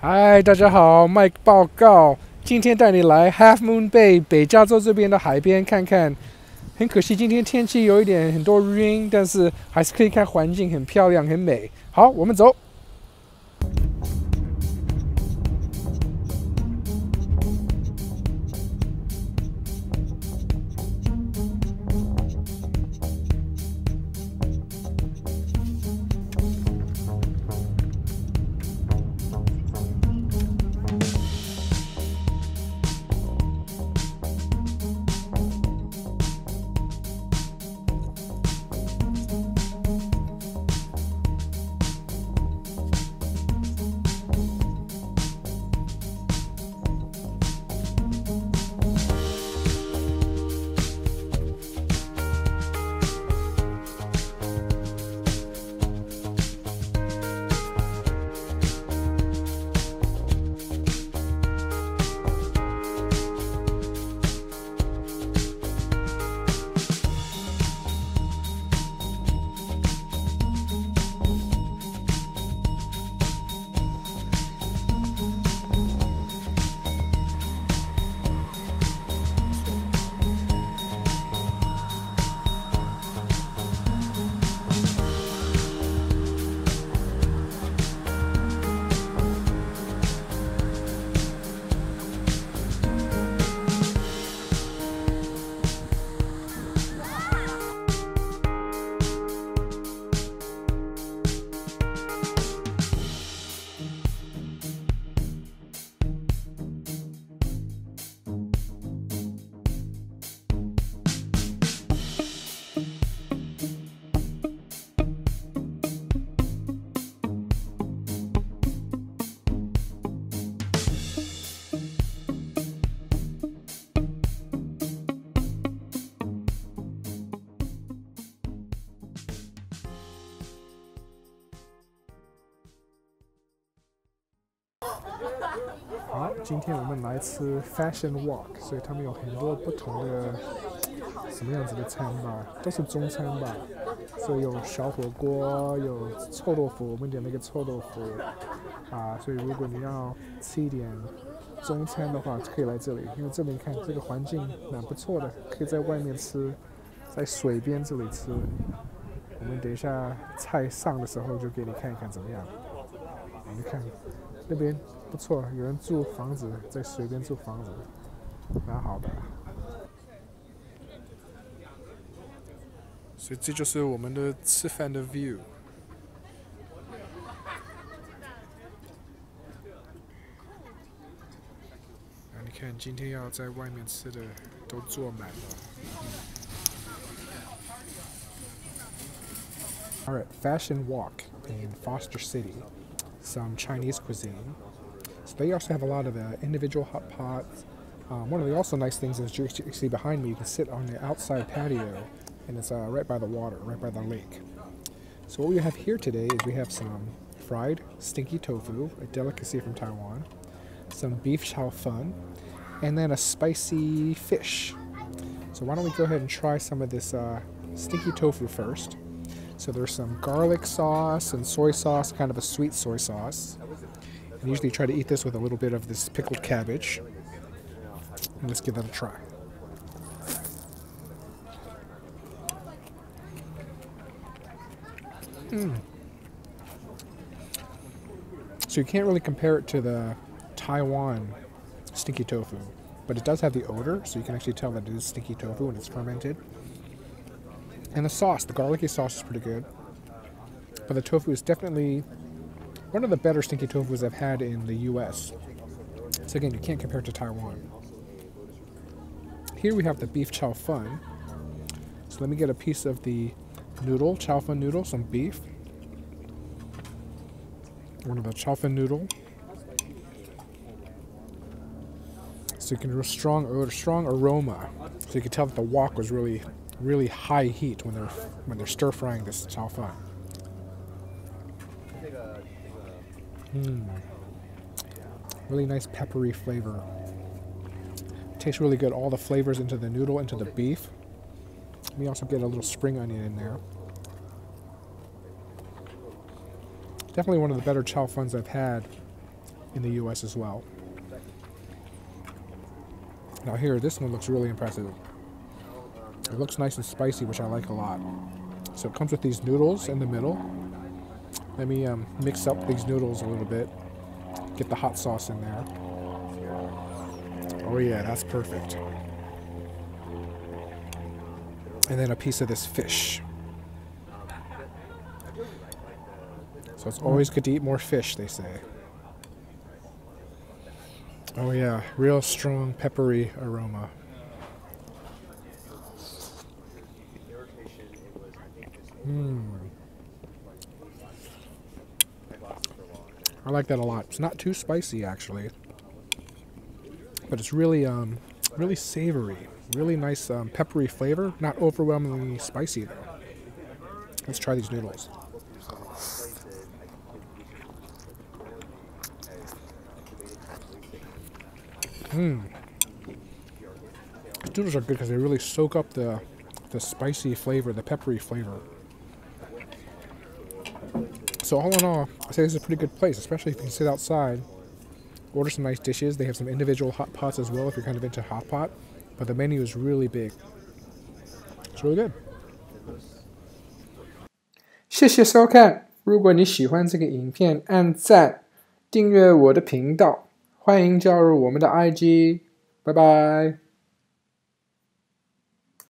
嗨，大家好，Mike 报告。今天带你来 Half Moon Bay 北加州这边的海边看看。很可惜今天天气有一点很多云，但是还是可以看环境很漂亮很美。好，我们走。好，今天我们来吃 Fashion Walk，所以他们有很多不同的什么样子的餐吧，都是中餐吧。所以有小火锅，有臭豆腐，我们点了一个臭豆腐啊。所以如果你要吃一点中餐的话，可以来这里，因为这里看这个环境蛮不错的，可以在外面吃，在水边这里吃。我们等一下菜上的时候就给你看一看怎么样。你看那边不错，有人住房子，在水边住房子，蛮好的。所以这就是我们的吃饭的 view。你看今天要在外面吃的都坐满了。Alright, Fashion Walk in Foster City, some Chinese cuisine. So they also have a lot of individual hot pots. One of the also nice things is you see behind me, you can sit on the outside patio, and it's right by the water, right by the lake. So what we have here today is we have some fried stinky tofu, a delicacy from Taiwan, some beef chow fun, and then a spicy fish. So why don't we go ahead and try some of this stinky tofu first. So there's some garlic sauce and soy sauce, kind of a sweet soy sauce. And usually try to eat this with a little bit of this pickled cabbage. And let's give that a try. So you can't really compare it to the Taiwan stinky tofu, but it does have the odor, so you can actually tell that it is stinky tofu when it's fermented. And the sauce, the garlicky sauce is pretty good. But the tofu is definitely one of the better stinky tofus I've had in the US. So again, you can't compare it to Taiwan. Here we have the beef chow fun. So let me get a piece of the noodle, chow fun noodle, some beef. One of the chow fun noodle. So you can do strong aroma. So you can tell that the wok was really high heat when they're stir frying this chow fun. Really nice peppery flavor. Tastes really good. All the flavors into the noodle, into the beef. We also get a little spring onion in there. Definitely one of the better chow funs I've had in the US as well. Now here, this one looks really impressive. It looks nice and spicy, which I like a lot. So it comes with these noodles in the middle. Let me mix up these noodles a little bit. Get the hot sauce in there. Oh yeah, that's perfect. And then a piece of this fish. So it's always good to eat more fish, they say. Oh yeah, real strong peppery aroma. I like that a lot. It's not too spicy actually, but it's really really savory, really nice peppery flavor. Not overwhelmingly spicy though. Let's try these noodles. The noodles are good because they really soak up the spicy flavor, the peppery flavor. So all in all, I say this is a pretty good place, especially if you can sit outside, order some nice dishes. They have some individual hot pots as well if you're kind of into hot pot, but the menu is really big. It's really good. 谢谢收看，如果你喜欢这个影片，按赞，订阅我的频道，欢迎加入我们的 IG，拜拜。